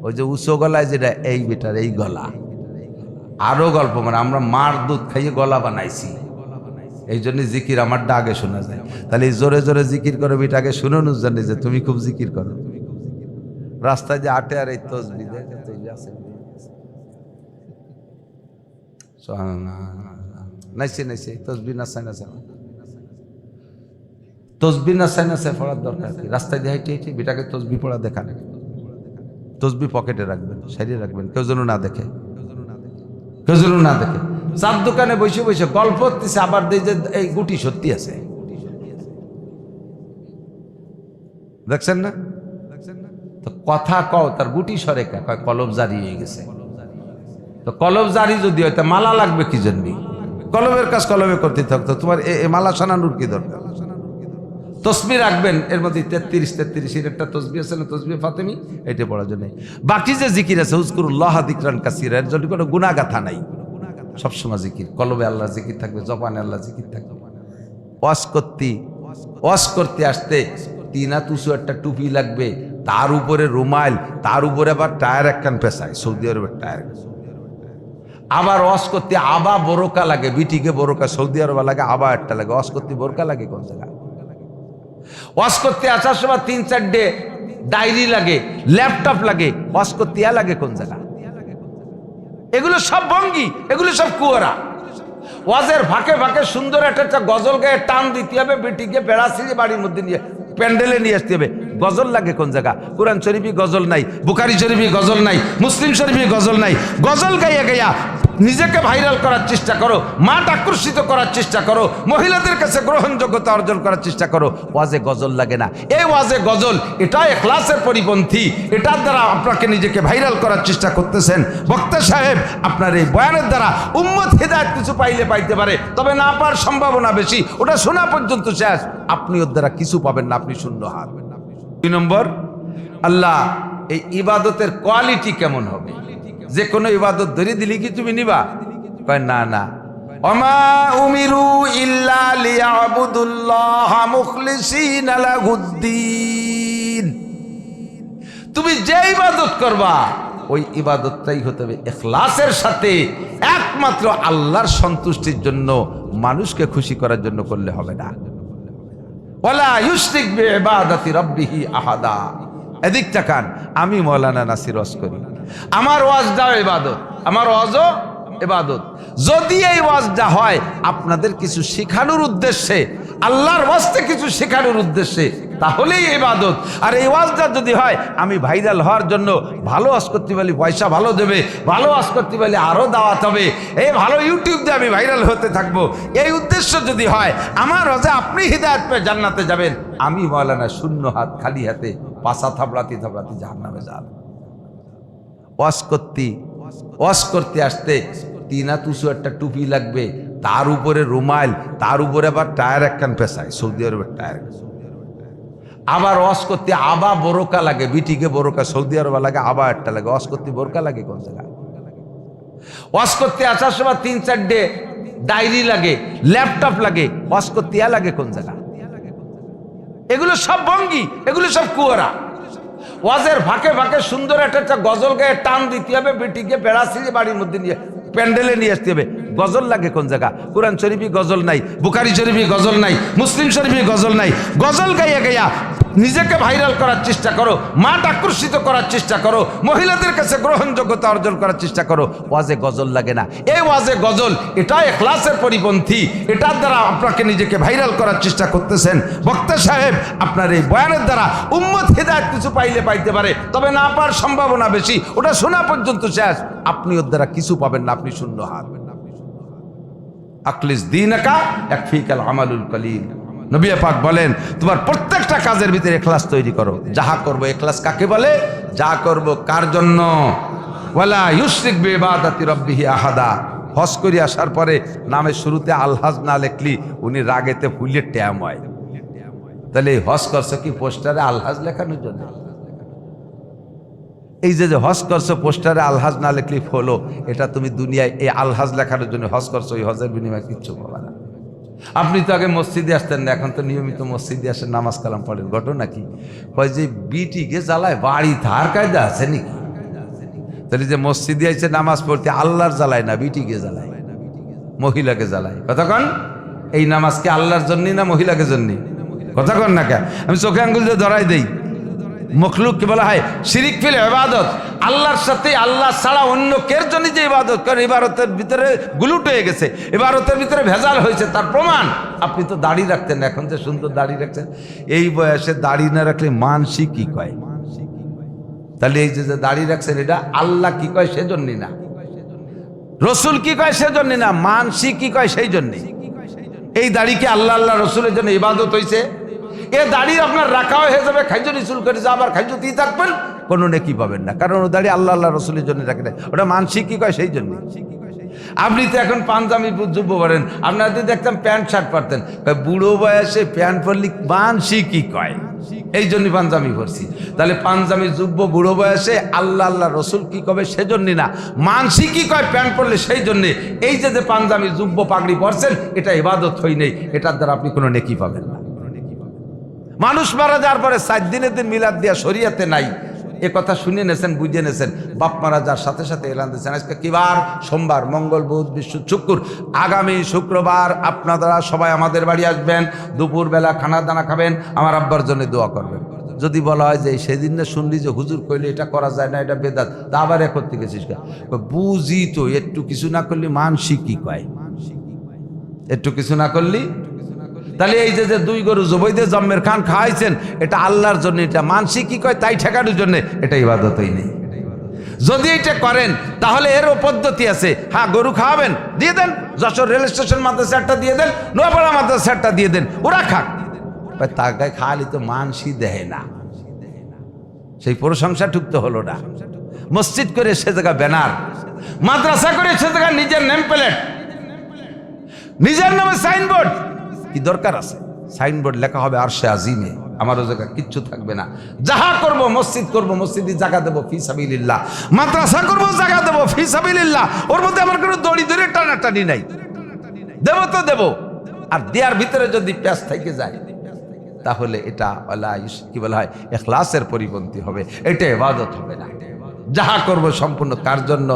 ওই যে উঁচু গলায় যেটা এই বেটার এই গলা আরো গল্প মানে আমরা মার দুধ খাইয়ে গলা বানাইছি এই জন্য জিকির আমার ডাকে শোনা যায়। তাহলে জোরে জোরে জিকির করো বেটাকে শুনুন জানি যে তুমি খুব জিকির করো। রাস্তায় যে আটে আর এই তসবি নাইছে নাইছে তসবি নাচাই নাচাই তসবি নাচাই নাচাই পড়ার দরকার কি? রাস্তায় দিয়ে হাইটে হাইটে বেটাকে তসবি পড়া দেখা নেই। তসবি পকেটে রাখবেন, সাইডে রাখবেন, কেউ যেন না দেখে, কেউ যেন না দেখে। চার দোকানে বসে বসে গল্প করতেছে, আবার দেই যে এই গুটি সত্যি আছে, দেখছেন না? তো কথা কও তার গুটি সরে কয় কলব জারি হয়ে গেছে। তো কলব জারি যদি হয় তা মালা লাগবে কি জন্য? কলবের কাজ কলবে করতে থাকতো, তোমার মালা সানানোর কি দরকার? তসবি রাখবেন, এর মধ্যে 33 একটা তসবি আছে না, তসবি ফাতেমি, এটা পড়ার জন্য। বাকি যে জিকির আছে উযকুরুল্লাহ যিকরান কাসীরা, এর জন্য কোনো গুনাহগাথা নাই, সবসময় জিকির। কলবে আল্লাহ জিকির থাকবে, জবানে আল্লাহ জিকির থাকবে। ওয়াজ করতে আসতে তিনা তুসু একটা টুপি লাগবে, তার উপরে রুমাল, তার উপরে আবার টায়ার একখান পেশায়, সৌদি আরবের টায়ার। আবার ওয়াজ করতে আবা বোরকা লাগে, বিটিকে বোরকা, সৌদি আরবে লাগে আবা একটা লাগে। ওয়াজ করতে বোরকা লাগে কোন জায়গায়? ওয়াজ করতে আসার সময় 3-4 ডায়েরি লাগে, ল্যাপটপ লাগে, ওয়াজ করতে লাগে কোন জায়গা? এগুলো সব ভঙ্গি, এগুলো সব কুয়ারা। ওয়াজের ফাঁকে ফাঁকে সুন্দর একটা গজল গায়ে টান দিতে হবে, বেটিকে বেড়াছিয়ে বাড়ির মধ্যে নিয়ে প্যান্ডেলে নিয়ে আসতে হবে। গজল লাগে কোন জায়গা? কোরআন শরীফে গজল নাই, বুখারী শরীফে গজল নাই, মুসলিম শরীফে গজল নাই। গজল গাইয়া গাইয়া নিজেকে ভাইরাল করার চেষ্টা করো, মাঠ আকর্ষিত করার চেষ্টা করো, মহিলাদের কাছে গ্রহণযোগ্যতা অর্জন করার চেষ্টা করো। ওয়াজে গজল লাগে না। এই ওয়াজে গজল, এটা ইখলাসের পরিপন্থী। এটার দ্বারা আপনাকে নিজেকে ভাইরাল করার চেষ্টা করতেছেন। বক্তা সাহেব আপনার এই বয়ানের দ্বারা উম্মত হিদায়াত কিছু পাইলে পাইতে পারে, তবে না পাওয়ার সম্ভাবনা বেশি। ওটা শোনা পর্যন্ত শেষ, আপনি ওর দ্বারা কিছু পাবেন না, আপনি শূন্য হাত। 2 নম্বর, আল্লাহ এই ইবাদতের কোয়ালিটি কেমন হবে? যে কোনো ইবাদত ধরে দিলি কি তুমি নিবা? কয় না না। ওমা উমিরু ইল্লা লিয়াবুদুল্লাহা মুখলিসিনা লাহুদ্দিন। তুমি যে ইবাদত করবা ওই ইবাদতটাই হতে হবে ইখলাসের সাথে, একমাত্র আল্লাহর সন্তুষ্টির জন্য, মানুষকে খুশি করার জন্য করলে হবে না। ওয়ালা ইউশরিক বিইবাদাতি রাব্বিহি আহাদা। এদিক তাকান, আমি মাওলানা নাসির ওয়াজ করি, আমার ওয়াজটাও ইবাদত, আমার ওয়াজও ইবাদত। যদি এই ওয়াজটা হয় আপনাদের কিছু শেখানোর উদ্দেশ্যে, আল্লাহর ওয়াজতে কিছু শেখানোর উদ্দেশ্যে, তাহলেই ইবাদত। আর এই ওয়াজটা যদি হয় আমি ভাইরাল হওয়ার জন্য, ভালো ওয়াজ করতে পারলে পয়সা ভালো দেবে, ভালো ওয়াজ করতে পারলে আরো দাওয়াত হবে, এই ভালো ইউটিউব দিয়ে আমি ভাইরাল হতে থাকবো, এই উদ্দেশ্য যদি হয়, আমার ওয়াজে আপনি হিদায়াত পেয়ে জান্নাতে যাবেন, আমি মাওলানা শূন্য হাত খালি হাতে পাছা থাবড়াতে থাবড়াতে জাহান্নামে যাব। ওয়াজ করতে আসতে তিনা তুসু একটা টুপি লাগবে, তার উপরে রুমাল, তার উপরে আবার টায়ার একখান পেশায়, সৌদি আরবের টায়ার। আবার ওয়াজ করতে আবা বোরকা লাগে, বিটিকে বোরকা, সৌদি আরবে লাগে আবা একটা লাগে। ওয়াজ করতে বোরকা লাগে কোন জায়গা? ওয়াজ করতে আসার সময় 3-4 ডায়েরি লাগে, ল্যাপটপ লাগে, ওয়াজ করতে লাগে কোন জায়গা? এগুলো সব ভঙ্গি, এগুলো সব কুয়ারা। ওয়াজের ফাঁকে ফাঁকে সুন্দর একটা গজল গায়ে টান দিতে হবে, বেটিকে বেড়াছিয়ে বাড়ির মধ্যে নিয়ে প্যান্ডেলে নিয়ে আসতে হবে। গজল লাগে কোন জায়গা? কোরআন শরীফে গজল নাই, বুখারী শরীফে গজল নাই, মুসলিম শরীফে গজল নাই। গজল গাইয়া গাইয়া নিজেকে ভাইরাল করার চেষ্টা করো, মাঠ আকর্ষিত করার চেষ্টা করো, মহিলাদের কাছে গ্রহণযোগ্যতা অর্জন করার চেষ্টা করো। ওয়াজে গজল লাগে না। এই ওয়াজে গজল, এটা ইখলাসের পরিপন্থী। এটার দ্বারা আপনাকে নিজেকে ভাইরাল করার চেষ্টা করতেছেন। বক্তা সাহেব আপনার এই বয়ানের দ্বারা উম্মত হিদায়াত কিছু পাইলে পাইতে পারে, তবে না পাওয়ার সম্ভাবনা বেশি। ওটা শোনা পর্যন্ত শেষ, আপনি ওর দ্বারা কিছু পাবেন না, আপনি শূন্য হাত। আখলিস দীনাকা ইয়াকফিকাল আমালুল কলিল। নবী পাক বলেন, তোমার প্রত্যেকটা কাজের ভিতরে ইখলাস তৈরি করো। যাহা করবো, ইখলাস কাকে বলে? যা করব কার জন্য? ওয়ালা ইউশরিক বিইবাদাতি রাব্বিহি আহাদা। হজ করে আসার পরে নামের শুরুতে আলহাজ না লিখলি উনি রাগেতে ফুলে ট্যাম হয়। তাহলে এই হজ করছো কি পোস্টারে আলহাজ লেখানোর জন্য? এই যে হজ করছো পোস্টারে আলহাজ না লিখলি ফলো, এটা তুমি দুনিয়ায় এই আলহাজ লেখানোর জন্য হজ করছো, এই হজের বিনিময়ে কিচ্ছু পাবা না। আপনি তো আগে মসজিদে আসতেন না, এখন তো নিয়মিত মসজিদে আসেন, নামাজ কালাম পড়েন। ঘটনা কি? কয় যে বিটিকে জ্বালায় বাড়ি, তার কায়দা আছে নাকি? তাহলে যে মসজিদে আইছে নামাজ পড়তে আল্লাহর জ্বালায় না, বিটিকে জ্বালায়, মহিলাকে জ্বালায়। কথা কন, এই নামাজ কি আল্লাহর জন্যই না মহিলাকে জন্য? কথা কন না কে? আমি চোখে আঙ্গুল দিয়ে ধরাই দেই, মখলুককে বলা হয় শিরিক ফিল ইবাদত। আল্লাহর সাথে, আল্লাহ ছাড়া অন্য কের জন্য যে ইবাদত করেন, ইবাদতের ভিতরে গুলুট হয়ে গেছে, ইবাদতের ভিতরে ভেজাল হয়েছে। তার প্রমাণ, আপনি তো দাড়ি রাখতেন, এখন যে সুন্দর দাড়ি রাখছেন, এই বয়সে দাড়ি না রাখলে মানসি কি কয়? তাহলে এই যে দাড়ি রাখছেন, এটা আল্লাহ কি কয় সেজন্যই না, রসুল কি কয় সেজন্যই না, মানসি কি কয় সেই জন্যে। এই দাড়ি কি আল্লাহ আল্লাহ রসুলের জন্য ইবাদত হয়েছে? এ দাড়ি আপনার রাখাও হয়ে যাবে, খাইজো রিসুল করে যা, আবার খাইজোতেই থাকবেন, কোনো নেকি পাবেন না, কারণ ও দাড়ি আল্লাহ আল্লাহ রসুলের জন্য রাখে না, ওটা মানসিক কি কয় সেই জন্য। আপনি তো এখন পাঞ্জাবি যুব্য পরেন, আপনারা যদি দেখতাম প্যান্ট শার্ট পরতেন, বুড়ো বয়সে প্যান্ট পরলি মানসিক কি কয়, এই জন্য পাঞ্জাবি পরছি। তাহলে পাঞ্জাবি যুব্য বুড়ো বয়সে আল্লাহ আল্লাহ রসুল কি কবে সেজন্য না, মানসিক কি কয় প্যান্ট পরলে সেই জন্যে। এই যে পাঞ্জাবি যুব্য পাগড়ি পরছেন, এটা ইবাদত হই নেই, এটার দ্বারা আপনি কোনো নেকি পাবেন না। মানুষ মারা যাওয়ার পরে 7 দিনের দিন মিলাদ দিয়া শরীয়তে নাই, এ কথা শুনে নেছেন, বুঝে নেছেন। বাপ মারা যাওয়ার সাথে সাথে এলান দিয়েছেন, আজকে কি বার? সোমবার, মঙ্গল, বুধ, বৃহস্পতি, শুক্র। আগামী শুক্রবার আপনারা সবাই আমাদের বাড়ি আসবেন, দুপুরবেলা খানা দানা খাবেন, আমার আব্বার জন্য দোয়া করবেন। যদি বলা হয় যে সেদিন না শুনলি যে হুজুর কইলে এটা করা যায় না, এটা বেদাত, তা আবার এক করতে গেছিস, বুঝি তো একটু কিছু না করলে মানসিক কি কয়, একটু কিছু না করলি। তাহলে এই যে 2 গরু জবৈদে জম্মের খান খাওয়াইছেন, এটা আল্লাহর জন্য, এটা মানসিক কি কয় তাই ঠেকানোর জন্য, এটা ইবাদতই নেই। যদি এটা করেন তাহলে এরও পদ্ধতি আছে। হ্যাঁ, গরু খাওয়াবেন, দিয়ে দেন, যশোর রেল স্টেশন মাদ্রাসা একটা দিয়ে দেন, নোয়াপাড়া মাদ্রাসা একটা দিয়ে দেন, ওরা খাক। তার গায়ে খাওয়ালি তো মানসি দেয় না, সেই প্রশংসা ঠুকতে হলো না। মসজিদ করে সে জায়গা ব্যানার, মাদ্রাসা করে সে জায়গা নিজের নেম প্লেট, নিজের নামে সাইনবোর্ড, কি দরকার আছে? সাইনবোর্ড লেখা হবে আরশে আজিমে, আমারও জায়গা কিচ্ছু থাকবে না। যাহা করব, মসজিদ করব, মসজিদে জায়গা দেবো ফি সাবিলিল্লাহ, মাদ্রাসা করব, জায়গা দেবো ফি সাবিলিল্লাহ। ওর মধ্যে আমার কোনো দড়ি ধরে টানাটানি নাই, দেবো তো দেবো। আর দেওয়ার ভিতরে যদি প্যাঁচ থেকে যায়, তাহলে এটা কি বলা হয়, ইখলাসের পরিপন্থী হবে, এটা ইবাদত হবে না। যাহা করব সম্পূর্ণ কার জন্য?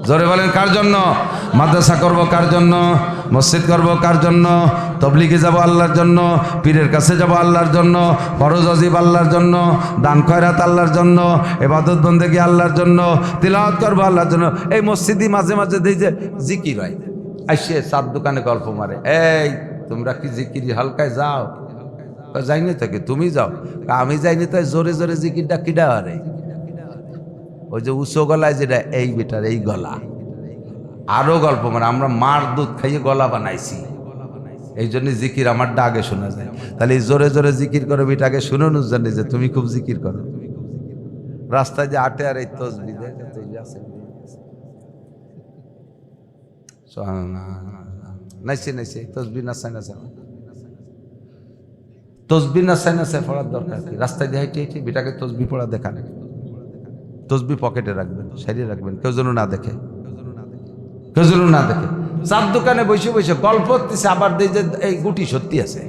জোরে বলেন কার জন্য? মাদ্রাসা করব কার জন্য? মসজিদ করব কার জন্য? তবলিগে যাব আল্লাহর জন্য, পীরের কাছে যাব আল্লাহর জন্য, ফরজ ওয়াজিব আল্লাহর জন্য, দান খয়রাত আল্লাহর জন্য, ইবাদত বন্দেগী আল্লাহর জন্য, তিলাওয়াত করব আল্লাহর জন্য। এই মসজিদে মাঝে মাঝে দেই যে জিকির হয়, আসে 4 দোকানে গল্প মারে, এই তোমরা কি জিকির হালকায় যাও? যাইনি থাকে, তুমি যাও। আমি যাইনি, তাই জোরে জোরে জিকিরটা কিডা হারে, ওই যে উঁচু গলায় যেটা, এই বেটার এই গলা। আরো গল্প মানে, আমরা মার দুধ খাইয়ে গলা বানাইছি, এই জন্য জিকির আমারটা আগে শোনা যায়। তাহলে এই জোরে জোরে জিকির করো, বেটাকে শুনুন জানি যে তুমি খুব জিকির করো। রাস্তায় যে আটে আর এই তসবিহ নাইছে নাইছে, তসবিহ নাচাই নাচাই, তসবিহ নাচাই নাচাই পড়ার দরকার কি? রাস্তায় দিয়ে হাইটে হাইটে বেটাকে তসবিহ পড়া দেখা নেই, তসবিহ পকেটে রাখবেন, সাইডে রাখবেন, কেউ যেন না দেখে, কেউ যেন না দেখে। 4 দোকানে বসে বসে গল্প করতেছে, আবার দেই যে এই গুটি সত্যি আছে,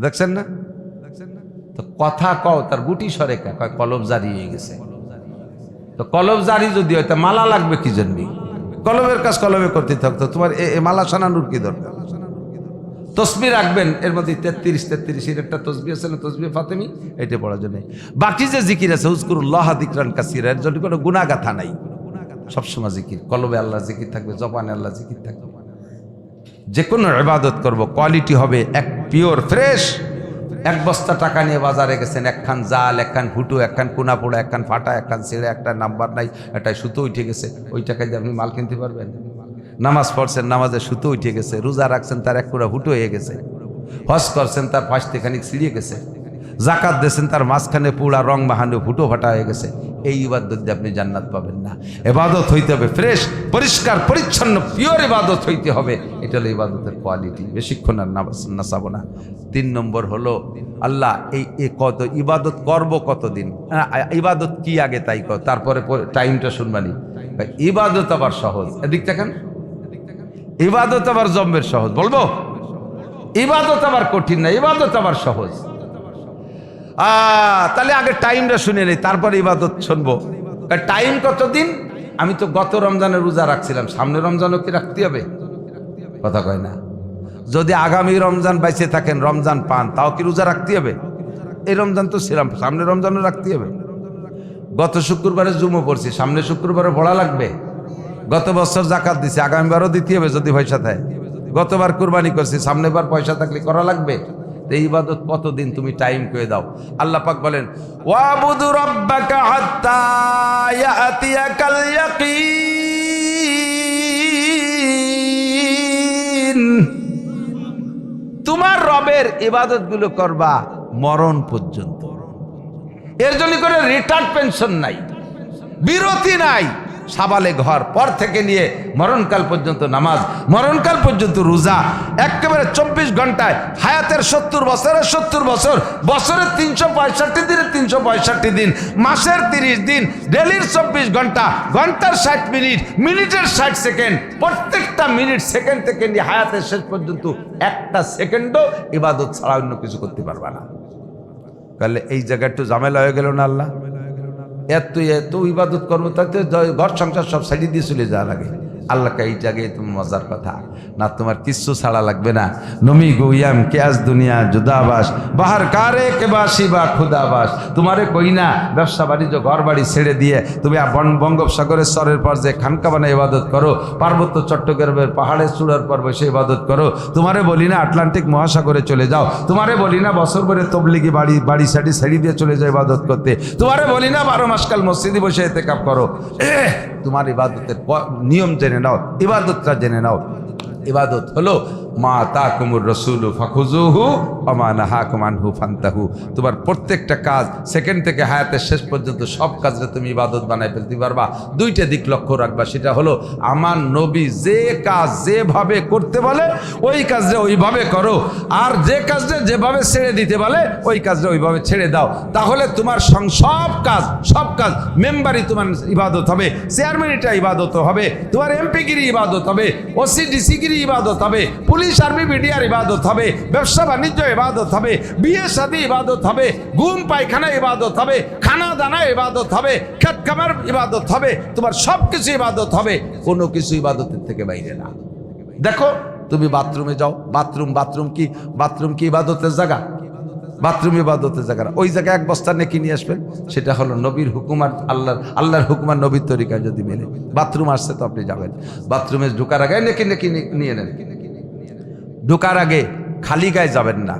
দেখছেন না? তো কথা কও, তার গুটি সরে কয় কলব জারি হয়ে গেছে। তো কলব জারি যদি হয়, তা মালা লাগবে কি জন্য? কলবের কাজ কলবে করতে থাকতো, তোমার মালা সানানোর কি দরকার? তসবিহ রাখবেন, এর মধ্যে 33 একটা তসবিহ আছে না, তসবিহ ফাতেমি, এটা পড়ার জন্য। বাকি যে জিকির আছে, উযকুরুল্লাহ যিকরান কাসীরা, এর জন্য কোনো গুনাহগাথা নাই, সবসময় জিকির, কলবে আল্লাহ জিকির থাকবে, জবানে আল্লাহ জিকির থাকবে। যে কোনো ইবাদত করব, কোয়ালিটি হবে এক পিওর ফ্রেশ। 1 বস্তা টাকা নিয়ে বাজারে গেছেন, একখান জাল, একখান ফুটো, একখান কোনা পোড়া, একখান ফাটা, একখান ছেড়ে, একটা নাম্বার নাই, একটা সুতো উঠে গেছে, ওই টাকায় দিয়ে আপনি মাল কিনতে পারবেন? নামাজ পড়ছেন, নামাজে সুতো উঠে গেছে, রোজা রাখছেন, তার 1 পুরা ফুটো হয়ে গেছে, হজ করছেন, তার পাশে খানিক ছিঁড়িয়ে গেছে, জাকাত দিয়েছেন, তার মাঝখানে পুরা রং বাহানো ফুটো ফাটা হয়ে গেছে। এই ইবাদত দিয়ে আপনি জান্নাত পাবেন না। ইবাদত হইতে হবে ফ্রেশ, পরিষ্কার পরিচ্ছন্ন, পিওর ইবাদত হইতে হবে। এটা হলো ইবাদতের কোয়ালিটি। বেশিক্ষণ আর নাচাবো না। 3 নম্বর হলো আল্লাহ এই কত ইবাদত করব কতদিন, ইবাদত কি আগে তাই কর, তারপরে টাইমটা শুনবানি। ইবাদত আবার সহজ, এদিক দেখেন, ইবাদত আবার জম্মের সহজ, বলবো ইবাদত আবার কঠিন না, ইবাদত আবার সহজ। তাহলে আগে টাইমটা শুনে নেই, তারপরে ইবাদত শুনবো। টাইম কতদিন? আমি তো গত রমজানের রোজা রাখছিলাম, সামনে রমজানও কি রাখতে হবে? কথা কয় না। যদি আগামী রমজান বাইচে থাকেন, রমজান পান, তাও কি রোজা রাখতে হবে? এই রমজান তো ছিলাম, সামনে রমজানও রাখতে হবে। গত শুক্রবারে জুমো পড়ছি, সামনে শুক্রবারে পড়া লাগবে। গত বছর জাকাত দিছি, আগামীবারও দিতে হবে যদি পয়সা থাকে। গতবার কুরবানি করছি, সামনেবার পয়সা থাকলে করা লাগবে। এই ইবাদত কতদিন তুমি টাইম করে দাও। আল্লাহ পাক বলেন ওয়াবুদু রাব্বাকা হাত্তা ইয়াতিয়াকাল ইয়াকিন। তোমার রবের ইবাদত গুলো করবা মরণ পর্যন্ত। এর জন্য করে রিটায়ার্ড পেনশন নাই, বিরতি নাই। সাবালে ঘর পর থেকে নিয়ে মরণকাল পর্যন্ত নামাজ, মরণকাল পর্যন্ত রোজা, একেবারে 24 ঘন্টায় হায়াতের 70 বছরের 70 বছর, বছরের 365 দিনে 365 দিন, মাসের 30 দিন, ডেলির 24 ঘন্টা, ঘন্টার 60 মিনিট, মিনিটের 60 সেকেন্ড, প্রত্যেকটা মিনিট সেকেন্ড থেকে নিয়ে হায়াতের শেষ পর্যন্ত একটা সেকেন্ডও ইবাদত ছাড়া অন্য কিছু করতে পারবা না। তাহলে এই জায়গায় একটু ঝামেলা হয়ে গেল না? আল্লাহ এত এত ইবাদত করবো, তাতে ঘর সংসার সব সাইডে দিয়ে চলে যাওয়া লাগে। আল্লাহকে এই জায়গায় তুমি মজার কথা না, তোমার কিচ্ছু ছাড়া লাগবে না। নমি গইয়াম কে আজ দুনিয়া জুদাবাস বাহার কারে কে বাসি বা খুদাবাস। তোমারে কই না ব্যবসা বাণিজ্য ঘর বাড়ি ছেড়ে দিয়ে তুমি বঙ্গোপসাগরের স্তরের পর যে খানকা বানায় ইবাদত করো, পার্বত্য চট্টগ্রামের পাহাড়ের চূড়ার পর বসে ইবাদত করো। তোমারে বলি না আটলান্টিক মহাসাগরে চলে যাও। তোমারে বলি না বছর ভরে তবলিগি বাড়ি সাড়ি ছেড়ে দিয়ে চলে যাও ইবাদত করতে। তোমারে বলি না 12 মাসকাল মসজিদে বসে ইতিকাফ করো। তোমার ইবাদতের নিয়ম জেনে নাও, ইবাদতটা জেনে নাও। ইবাদত হলো মা তাকুমুর রাসূলু ফাখুযুহু ওয়া মা নাহাকুম আনহু ফান্তাহু। তোমার প্রত্যেকটা কাজ সেকেন্ড থেকে হায়াতের শেষ পর্যন্ত সব কাজে তুমি ইবাদত বানাই ফেলতে পারবা। দুইটা দিক লক্ষ্য রাখবা, সেটা হলো আমার নবী যে কাজ যেভাবে করতে বলে ওই কাজটা ওইভাবে করো, আর যে কাজটা যেভাবে ছেড়ে দিতে বলে ওই কাজটা ওইভাবে ছেড়ে দাও। তাহলে তোমার সব কাজ মেম্বারই তোমার ইবাদত হবে, চেয়ারম্যানটা ইবাদত হবে, তোমার এমপিগিরি ইবাদত হবে, ওসি ডিসিগিরি ইবাদত হবে, পুলিশ আর্মি মিডিয়ার ইবাদত হবে, ব্যবসা বাণিজ্য ইবাদত হবে, বিয়ে শাদী ইবাদত হবে, ঘুম পায়খানা ইবাদত হবে, খানা দানা ইবাদত হবে, খেত খামার ইবাদত হবে, তোমার সবকিছু ইবাদত হবে, কোনো কিছু ইবাদতের থেকে বাইরে না। দেখো তুমি বাথরুমে যাও, বাথরুম কি ইবাদতের জায়গা? বাথরুম ইবাদতের জায়গা। ওই জায়গায় এক বস্তা নেকি নিয়ে আসবেন, সেটা হলো নবীর হুকুম আর আল্লাহর হুকুম আর নবীর তরিকায় যদি মেলে। বাথরুম আসছে তো আপনি যাবেন, বাথরুমে ঢোকার আগে নেকি নিয়ে নেন। ঢোকার আগে খালি গায়ে যাবেন না।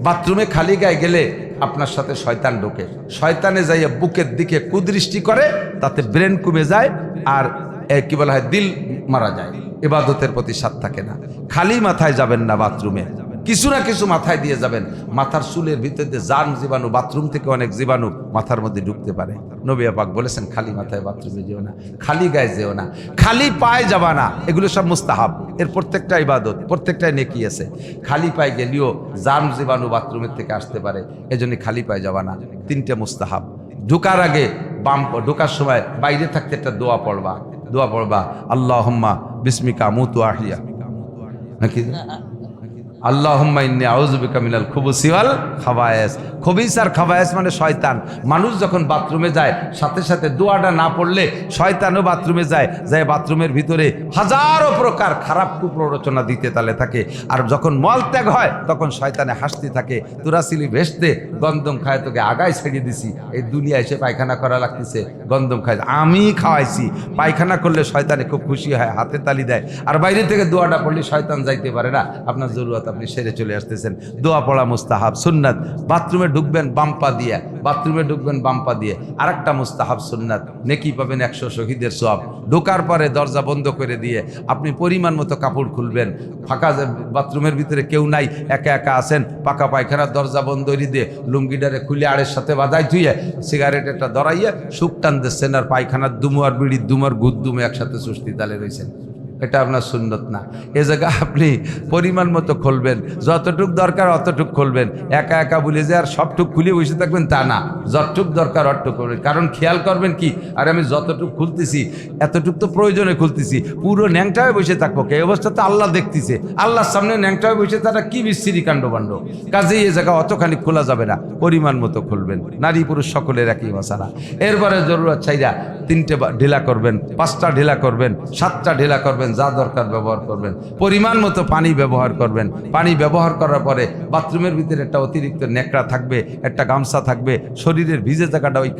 বাথরুমে খালি গায়ে গেলে আপনার সাথে শয়তান ঢোকে, শয়তানে যাইয়া বুকের দিকে কুদৃষ্টি করে, তাতে ব্রেন কমে যায় আর কি বলা হয় দিল মারা যায়, ইবাদতের প্রতি স্বাদ থাকে না। খালি মাথায় যাবেন না বাথরুমে, কিছু না কিছু মাথায় দিয়ে যাবেন। মাথার চুলের ভিতরে জার্ম জীবাণু, বাথরুম থেকে অনেক জীবাণু মাথার মধ্যে ঢুকতে পারে। নবী পাক বলেছেন খালি মাথায় বাথরুমে যেও না, খালি গায়ে যেও না, খালি পায়ে যাবা না। এগুলো সব মুস্তাহাব, এর প্রত্যেকটা ইবাদত, প্রত্যেকটাই নেকি আছে। খালি পায়ে গেলেও জার্ম জীবাণু বাথরুমের থেকে আসতে পারে, এজন্য খালি পায়ে যাবা না। 3টে মুস্তাহাব। ঢোকার আগে ঢোকার সময় বাইরে থাকতে একটা দোয়া পড়বা, আল্লাহুম্মা বিসমিকা আমুতু আহিয়া, নাকি আল্লাহুম্মা ইন্নী আউযু বিকা মিনাল খুবুসি ওয়াল খাবায়েস। খবিস আর খাবায়েস মানে শয়তান। মানুষ যখন বাথরুমে যায় সাথে সাথে দোয়াটা না পড়লে শয়তানও বাথরুমে যায় বাথরুমের ভিতরে হাজারো প্রকার খারাপ কুপ্ররোচনা দিতে তালে থাকে। আর যখন মল ত্যাগ হয় তখন শয়তানে হাসতে থাকে, তোরা ছিলি ভেস্তে, গন্ধম খায় তোকে আগায় ছেড়ে দিছি, এই দুনিয়া এসে পায়খানা করা লাগতেছে, গন্ধম খায় আমি খাওয়াইছি। পায়খানা করলে শয়তানে খুব খুশি হয়, হাতে তালি দেয়। আর বাইরে থেকে দোয়াটা পড়লে শয়তান যাইতে পারে না, আপনার জরুরত আপনি সেরে চলে আসতেছেন। দোয়া পড়া মুস্তাহাব সুন্নাত। বাথরুমে ঢুকবেন বাম্পা দিয়ে। আরেকটা মুস্তাহাব সুন্নাত, নেকি পাবেন 100 শহীদের সওয়াব। ঢোকার পরে দরজা বন্ধ করে দিয়ে আপনি পরিমাণ মতো কাপড় খুলবেন। ফাঁকা বাথরুমের ভিতরে কেউ নাই, একা একা আছেন, পাকা পায়খানার দরজা বন্ধ দিয়ে লুঙ্গিটারে খুলে আড়ের সাথে বাজাই ধুয়ে সিগারেট একটা ধরাইয়ে সুখ টান দিচ্ছেন, আর পায়খানার দুমু আর বিড়ির দুম আর গুদ দুমে একসাথে সুস্তি তালে রয়েছেন। এটা আপনার সুন্নত না। এ জায়গা আপনি পরিমাণ মতো খুলবেন, যতটুক দরকার অতটুক খুলবেন। একা একা বলে যে আর সবটুক খুলে বসে থাকবেন তা না, যতটুক দরকার অতটুক করবেন। কারণ খেয়াল করবেন কি, আর আমি যতটুক খুলতেছি এতটুক তো প্রয়োজনে খুলতেছি, পুরো ন্যাংটা হয়ে বসে থাকবো এই অবস্থা তো আল্লাহ দেখতেছে। আল্লাহর সামনে ন্যাংটা হয়ে বসে থাকা কি বিশ্রী কাণ্ডবাণ্ড। কাজেই এ জায়গা অতখানি খোলা যাবে না, পরিমাণ মতো খুলবেন। নারী পুরুষ সকলের একই মশালা। এরপরে জরুরত চাইরা 3টে ঢিলা করবেন, 5টা ঢিলা করবেন, 7টা ঢিলা করবেন, যা দরকার ব্যবহার করবেন। পরিমাণ মতো পানি ব্যবহার করবেন। পানি ব্যবহার করার পরে বাথরুমের ভিতরে একটা অতিরিক্ত নেকড়া থাকবে, একটা গামছা থাকবে, শরীরের ভিজে জায়গাটা ওই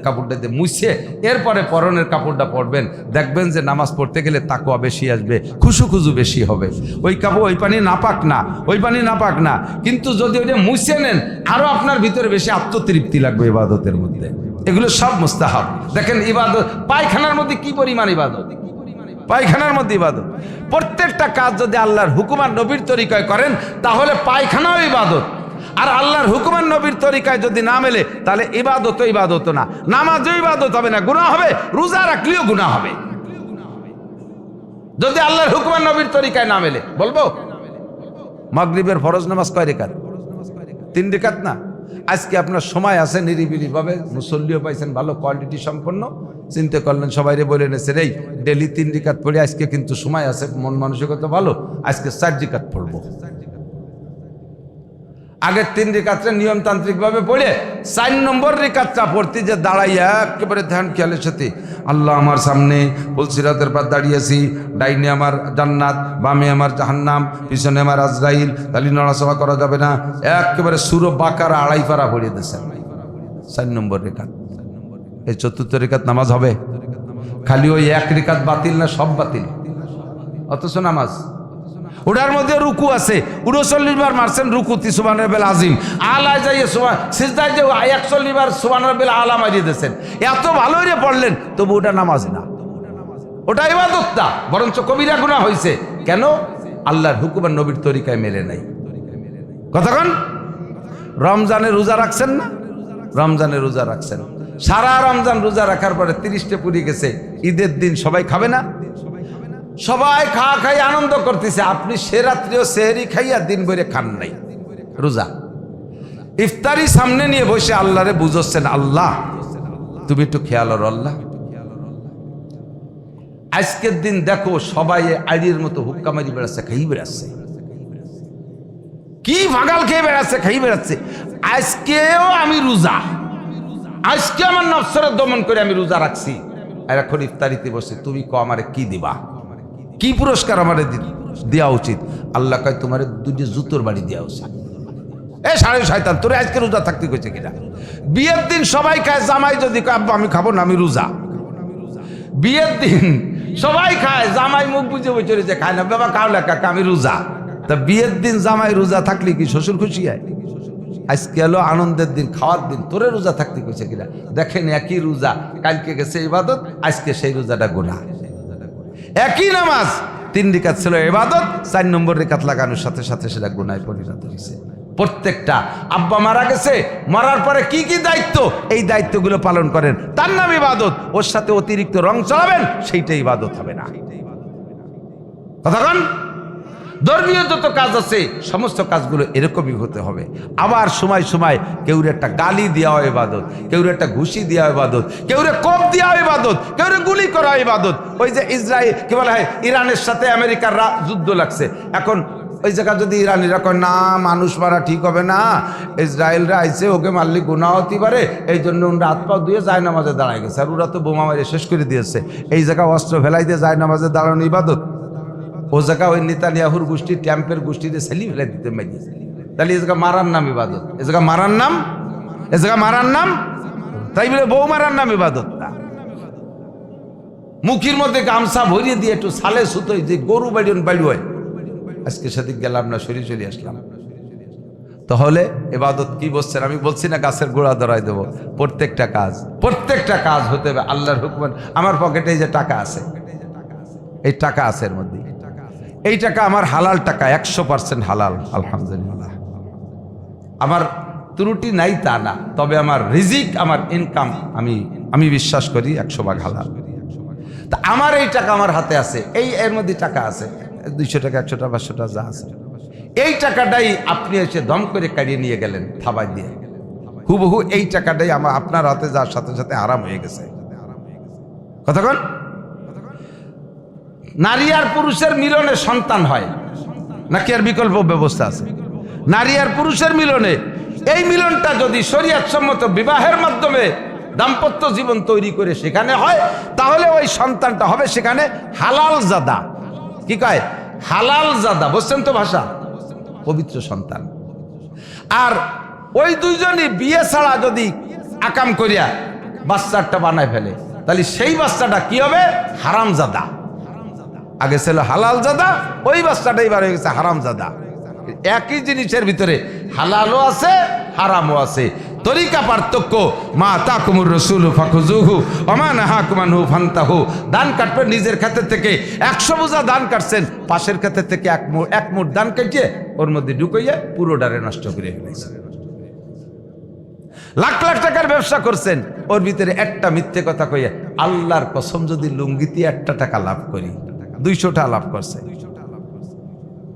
কাপড়টা দিয়ে মুছে এরপরে পরনের কাপড়টা পরবেন। দেখবেন যে নামাজ পড়তে গেলে তাকওয়া বেশি আসবে, খুশু বেশি হবে। ওই কাপড় ওই পানি নাপাক না, ওই পানি নাপাক না, কিন্তু যদি ওইটা মুছে নেন আরো আপনার ভিতরে বেশি আত্মতৃপ্তি লাগবে ইবাদতের মধ্যে। এগুলো সব মুস্তাহাব। দেখেন ইবাদত, পায়খানার মধ্যে কি পরিমাণ ইবাদত, পায়খানার মধ্যে ইবাদত। প্রত্যেকটা কাজ যদি আল্লাহর হুকুম আর নবীর তরিকায় করেন তাহলে পায়খানাও ইবাদত। আর আল্লাহর হুকুম আর নবীর তরিকায় যদি না মেলে তাহলে ইবাদত না, নামাজও ইবাদত হবে না, গুনাহ হবে। রোজা রাখলেও গুনাহ হবে যদি আল্লাহর হুকুম আর নবীর তরিকায় না মেলে। বলবো মাগরিবের ফরজ নামাজ কয় রেকাত? 3 রেকাত না? আজকে আপনার সময় আছে, নিরিবিলি ভাবে মুসল্লিও পাইছেন ভালো কোয়ালিটি সম্পন্ন, চিন্তা করলেন সবাই বলে এনেছেন এই ডেলি 3 রেকাত পড়ে, আজকে কিন্তু সময় আছে, মন মানসিকতা ভালো, আজকে 4 রেকাত পড়বো। আগের 3 রেকাতটা নিয়মতান্ত্রিক ভাবে পড়ে 4 নম্বর রেকাতটা পড়তে যে দাঁড়াইয়া একেবারে ধ্যান খেয়ালের সাথে, আল্লাহ আমার সামনে পুলসিরাতের পর দাঁড়িয়েছি, ডাইনে আমার জান্নাত, বামে আমার জাহান্নাম, পিছনে আমার আজরাইল, তাহলে নড়াচড়া করা যাবে না। একেবারে সুরো বাকারা 2.5 পারা পড়িয়ে দিয়েছেন 4 নম্বর রেকাত। এই 4র্থ রেকাত নামাজ হবে? খালি ওই 1 রেকাত বাতিল না, সব বাতিল। অথচ নামাজ ওটার মধ্যে রুকু আছে, 39 বার মারছেন রুকুতি সুবহান রাব্বিল আযীম, আলা যাইয়ে সিজদায় যে 41 বার সুবহান রাব্বিল আলা মারিয়ে দিয়েছেন। এত ভালো করে পড়লেন তবু ওটা নামাজ না, ওটা ইবাদত না, বরঞ্চ কবিরা গুনাহ হয়েছে। কেন? আল্লাহর হুকুম আর নবীর তরিকায় মেলে নাই। কতক্ষণ রমজানে রোজা রাখছেন না? রমজানে রোজা রাখছেন, সারা রমজান রোজা রাখার পরে 30টা পুরি গেছে, ঈদের দিন সবাই খাবে না? সবাই খাওয়া খাই আনন্দ করতেছে, আপনি সে রাত্রিও সেহরি খাইয়া দিন ভরে খান নাই, রোজা। ইফতারি সামনে নিয়ে বসে আল্লাহরে বুঝাচ্ছেন, আল্লাহ তুমি একটু খেয়াল করো আল্লাহ। আজকের দিন দেখো সবাই আইডির মতো হুক্কা মারি বেড়াচ্ছে, খাই বেড়াচ্ছে, কি ভাগাল খেয়ে বেড়াচ্ছে, খাই বেড়াচ্ছে। আজকেও আমি রোজা, আজকে আমার নফসের দমন করে আমি রোজা রাখছি, আর এখন ইফতারিতে বসে তুমি আমারে কি দিবা, কি পুরস্কার আমারে দেওয়া উচিত? আল্লাহ কয় তোমার 2টি জুতোর বাড়ি দেওয়া উচিত। সাড়ে শয়তান, তোরে আজকে রোজা থাকতে কইছে কিনা? বিয়ের দিন সবাই খায়, জামাই যদি কয় আব্বা আমি খাবো না, আমি রোজা। বিয়ের দিন সবাই খায়, জামাই মুখ বুঝে বসে যে খায় না, বাবা খাও না কাকা আমি রোজা। তা বিয়ের দিন জামাই রোজা থাকলে কি শ্বশুর খুশি হয়? আজকে হলো আনন্দের দিন, খাওয়ার দিন, তোরে রোজা থাকতে কইছে কিনা? দেখেন একই রোজা, কালকে গেছে ইবাদত, আজকে সেই রোজাটা গুনাহ। একই নামাজ, 3 রেকাত ছিল ইবাদত, 4 নম্বর রেকাত লাগানোর সাথে সাথে সেটা গুনাহে পরিণত হয়েছে। প্রত্যেকটা আব্বা মারা গেছে, মরার পরে কি কি দায়িত্ব, এই দায়িত্বগুলো পালন করেন, তার নাম ইবাদত। ওর সাথে অতিরিক্ত রং চালাবেন, সেইটাই ইবাদত হবে না। কতক্ষণ ধর্মীয় যত কাজ আছে সমস্ত কাজগুলো এরকমই হতে হবে। আবার সময় সময় কেউরে একটা গালি দেওয়া ইবাদত, কেউরে একটা ঘুষি দেওয়া ইবাদত, কেউরে কোপ দেওয়া ইবাদত, কেউরে গুলি করা ইবাদত। ওই যে ইসরায়েল কি বলা হয়, ইরানের সাথে আমেরিকার যুদ্ধ লাগছে, এখন ওই জায়গা যদি ইরানিরা কয় না মানুষ মারা ঠিক হবে না, ইসরায়েলরা আইছে ওকে মারলে গুনাহ হতে পারে, এই জন্য ওরা হাত পা ধুয়ে যায় নামাজে দাঁড়ায় গেছে, আর ওরা তো বোমা মারে শেষ করে দিয়েছে। এই জায়গা অস্ত্র ফেলাই দিয়ে যায় নামাজে দাঁড়ানো ইবাদত? ও জায়গা ওই নেতানিয়াহুর গোষ্ঠী, ট্যাম্পের গোষ্ঠীতে ছেলি ফেলে দিতে মারি, তাহলে এই জায়গা মারার নাম ইবাদত? এ জায়গা মারার নাম, এ জায়গা মারার নাম, তাই বলে বউ মারার নাম ইবাদত না। মুখির মধ্যে গামছা ভরিয়ে দিয়ে একটু সালে সুতোই যে গরু বাড়িন বাড়ি হয়, আজকে সেদিক গেলাম না, সরি চলে আসলাম। তাহলে ইবাদত কি বলছেন? আমি বলছি না গাছের গোড়া ধরাই দেবো, প্রত্যেকটা কাজ হতে হবে আল্লাহর হুকুম। আমার পকেটে যে টাকা আছে, এই টাকা আছে, এর মধ্যে এই টাকা আমার হালাল টাকা, 100% হালাল, আলহামদুলিল্লাহ। আমার ত্রুটি নাই তা না, তবে আমার রিজিক, আমার ইনকাম আমি বিশ্বাস করি 100 ভাগ হালাল। তা আমার এই টাকা আমার হাতে আছে, এই এর মধ্যে টাকা আছে 200 টাকা 100 টাকা 500 টাকা যা আছে, এই টাকাটাই আপনি এসে দম করে কাড়িয়ে নিয়ে গেলেন থাবায় দিয়ে, হুবহু এই টাকাটাই আমার আপনার হাতে যাওয়ার সাথে সাথে হারাম হয়ে গেছে। কতক্ষণ? নারী আর পুরুষের মিলনে সন্তান হয় নাকি আর বিকল্প ব্যবস্থা আছে? নারী আর পুরুষের মিলনে, এই মিলনটা যদি শরীয়ত সম্মত বিবাহের মাধ্যমে দাম্পত্য জীবন তৈরি করে সেখানে হয়, তাহলে ওই সন্তানটা হবে সেখানে হালাল জাদা। কি কয়? হালাল জাদা। বুঝছেন তো ভাষা? পবিত্র সন্তান। আর ওই দুইজনই বিয়ে ছাড়া যদি আকাম করিয়া বাচ্চাটা বানায় ফেলে, তাহলে সেই বাচ্চাটা কি হবে? হারাম জাদা। আগে ছিল হালাল জাদা, ওই বাচ্চাটা এবার হয়ে গেছে হারাম জাদা। একই জিনিসের ভিতরে হালালও আছে হারামও আছে, তরিকা পার্থক্য। মা তাকুমুর রাসূলু ফাখুযুহু ওয়া মা নাহাকুম আনহু ফান্তাহু। ধান কাটবেন নিজের ক্ষেত থেকে 100 বোঝা ধান কাটছেন, পাশের ক্ষেত থেকে এক মুঠ ধান কেটে ওর মধ্যে ঢুকাইয়া পুরো ডারে নষ্ট করে ফেলেছেন। লাখ লাখ টাকার ব্যবসা করছেন, ওর ভিতরে একটা মিথ্যে কথা কইয়া আল্লাহর কসম যদি লুঙ্গিতে 1 টাকা লাভ করি, 200 টাকা লাভ করছে,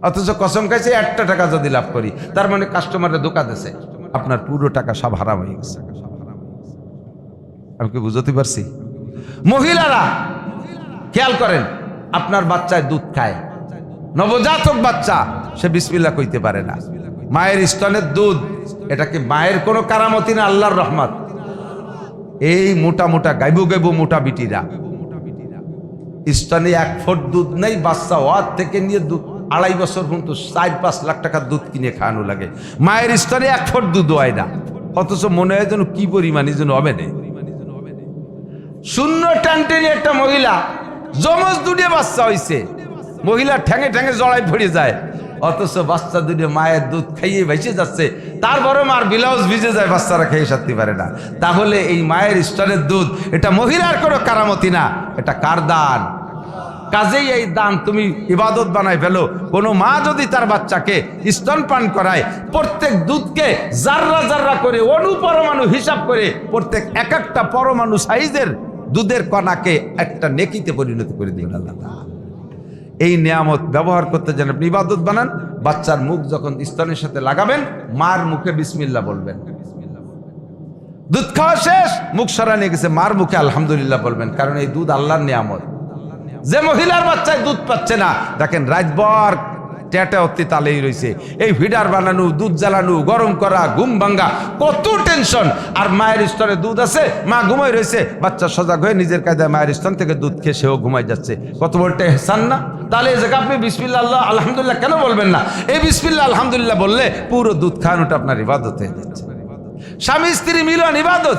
অথচ কসম খাইছে 1 টাকা যদি লাভ করি, তার মানে কাস্টমারে ধোঁকা দিছে, আপনার পুরো টাকা সব হারাম হয়ে গেছে। আমি কি বুঝতে পারছি? মহিলারা খেয়াল করেন, আপনার বাচ্চায় দুধ খায়, নবজাতক বাচ্চা, সে বিসমিল্লাহ কইতে পারে না। মায়ের স্তনের দুধ, এটা কি মায়ের কোনো কারামতি না আল্লাহর রহমত? এই মোটা মোটা গাইবু গাইবু মোটা বিটিরা, স্তনে 1 ফুট দুধ নেই, বাচ্চা ওয়ার থেকে নিয়ে 2.5 বছর পর্যন্ত 4-5 লাখ টাকার দুধ কিনে খাওয়ানো লাগে। মায়ের স্তনে 1 ফুট দুধ হয় না, অথচ মনে হয় যেন কি পরিমাণই যেন হবে না। শূন্য টানটেনে একটা মহিলা যমজ দুটো বাচ্চা হইছে, মহিলা ঠ্যাঙে ঠ্যাঙে জড়াই পড়ে যায়, অথচ বাচ্চা দুটো মায়ের দুধ খাইয়ে ভেসে যাচ্ছে, তারপরে মার ব্লাউজ ভিজে যায়, বাচ্চারা খেয়ে সারতে পারে না। তাহলে এই মায়ের স্তনের দুধ, এটা মহিলার কোনো কারামতি না, এটা কার দান? কাজেই এই দান তুমি ইবাদত বানাই ফেলো। কোনো মা যদি তার বাচ্চাকে স্তনপান করায়, প্রত্যেক দুধকে জাররা জাররা করে অনুপরমাণু হিসাব করে, প্রত্যেক এক একটা পরমাণু সাইজের দুধের কণাকে একটা নেকিতে পরিণত করে দিবেন আল্লাহ। এই নিয়ামত ব্যবহার করতে যেন আপনি ইবাদত বানান। বাচ্চার মুখ যখন স্তনের সাথে লাগাবেন, মার মুখে বিসমিল্লাহ বলবেন। দুধ খাওয়া শেষ, মুখ সরা নিয়ে গেছে, মার মুখে আলহামদুলিল্লাহ বলবেন, কারণ এই দুধ আল্লাহর নিয়ামত। যে মহিলার বাচ্চায় দুধ পাচ্ছে না, দেখেন রাতভর টেটা অতি তালেই রয়েছে, এই ফিডার বানানো, দুধ জ্বালানো, গরম করা, ঘুম ভাঙ্গা, কত টেনশন। আর মায়ের স্তনে দুধ আছে, মা ঘুমাই রয়েছে, বাচ্চা সজাগ হয়ে নিজের কায়দায় মায়ের স্তন থেকে দুধ খেয়ে সেও ঘুমাই যাচ্ছে। কত বড় ইহসান না? তাহলে এই জায়গায় আপনি বিসমিল্লাহ আল্লাহ আলহামদুলিল্লাহ কেন বলবেন না? এই বিসমিল্লাহ আলহামদুলিল্লাহ বললে পুরো দুধ খাওয়ানোটা আপনার ইবাদত হয়ে যাচ্ছে। স্বামী স্ত্রী মিলন ইবাদত,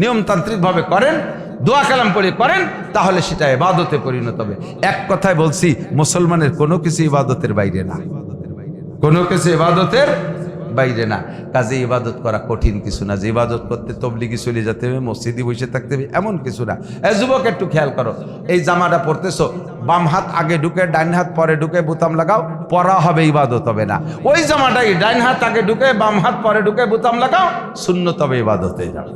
নিয়মতান্ত্রিক ভাবে করেন, দোয়া কালাম পড়ে করেন, তাহলে সেটা ইবাদতে পরিণত হবে। এক কথায় বলছি, মুসলমানের কোনো কিছু ইবাদতের বাইরে না, কোনো কিছু ইবাদতের বাইরে না। কাজে ইবাদত করা কঠিন কিছু না, যে ইবাদত করতে তবলিগি চলে যেতে হবে, মসজিদে বসে থাকতে হবে, এমন কিছু না। যুবক একটু খেয়াল করো, এই জামাটা পরতেছো, বাম হাত আগে ঢুকে ডাইন হাত পরে ঢুকে বোতাম লাগাও, পরা হবে, ইবাদত হবে না। ওই জামাটাই ডাইন হাত আগে ঢুকে বাম হাত পরে ঢুকে বোতাম লাগাও, সুন্নত হবে, ইবাদত হয়ে যাবে।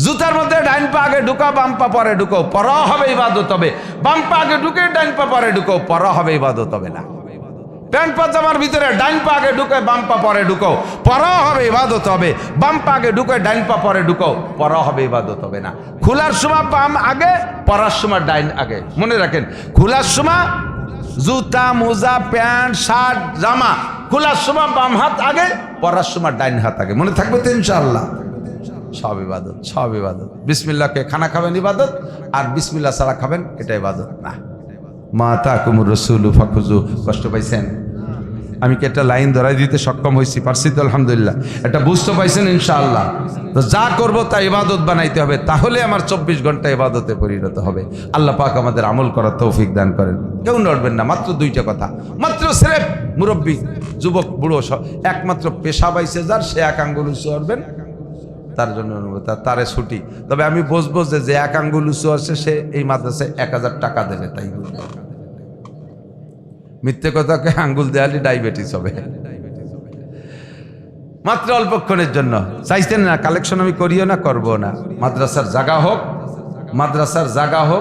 জুতার মধ্যে ডাইন পা আগে ঢুকা বাম পা পরে ঢুকো, পরা হবে, ইবাদত হবে। বাম পা আগে ঢুকে ডাইন পা পরে ঢুকো, পরা হবে, ইবাদত হবে না। প্যান্ট পাজামার ভিতরে ডাইন পা আগে ঢুকে বাম পা পরে ঢুকো, পরা হবে, ইবাদত হবে। বাম পা আগে ঢুকে ডাইন পা পরে ঢুকো, পরা হবে, ইবাদত হবে না। খোলার সময় বাম আগে, পরার সময় ডাইন আগে। মনে রাখেন, খোলার সময় জুতা মোজা প্যান্ট শার্ট জামা, খোলার সময় বাম হাত আগে, পরার সময় ডাইন হাত আগে। মনে থাকবে তো ইনশাআল্লাহ? সব ইবাদত, সব ইবাদত। বিসমিল্লাহকে খানা খাবেন ইবাদত, আর বিসমিল্লাহ ছাড়া খাবেন এটা ইবাদত না। মা তাকুমুর রাসূলু ফাখুযু। কষ্ট পাইছেন? আমি কি একটা লাইন ধরাই দিতে সক্ষম হয়েছি? পারছি তো আলহামদুলিল্লাহ। এটা বুঝতে পাইছেন ইনশাআল্লাহ? তো যা করব তা ইবাদত বানাইতে হবে, তাহলে আমার 24 ঘন্টা ইবাদতে পরিণত হবে। আল্লাহ পাক আমাদের আমল করার তৌফিক দান করেন। কেউ নড়বেন না, মাত্র 2টা কথা, মাত্র স্রেফ মুরব্বী যুবক বুড়ো সব, একমাত্র পেশা পাইছে যার, সে 1 আঙ্গুল উঁচু করবেন, তার জন্য তারে ছুটি। তবে আমি বুঝবো যে 1 আঙ্গুল উঁচু আছে, সে এই মাদ্রাসায় 1000 টাকা দেবে, তাই বুঝবো। মিথ্যে কথাকে আঙ্গুল দেয়ালে ডায়াবেটিস হবে। মাত্র অল্পক্ষণের জন্য চাইছেন না, কালেকশন আমি করিও না, করবো না। মাদ্রাসার জায়গা হোক, মাদ্রাসার জায়গা হোক।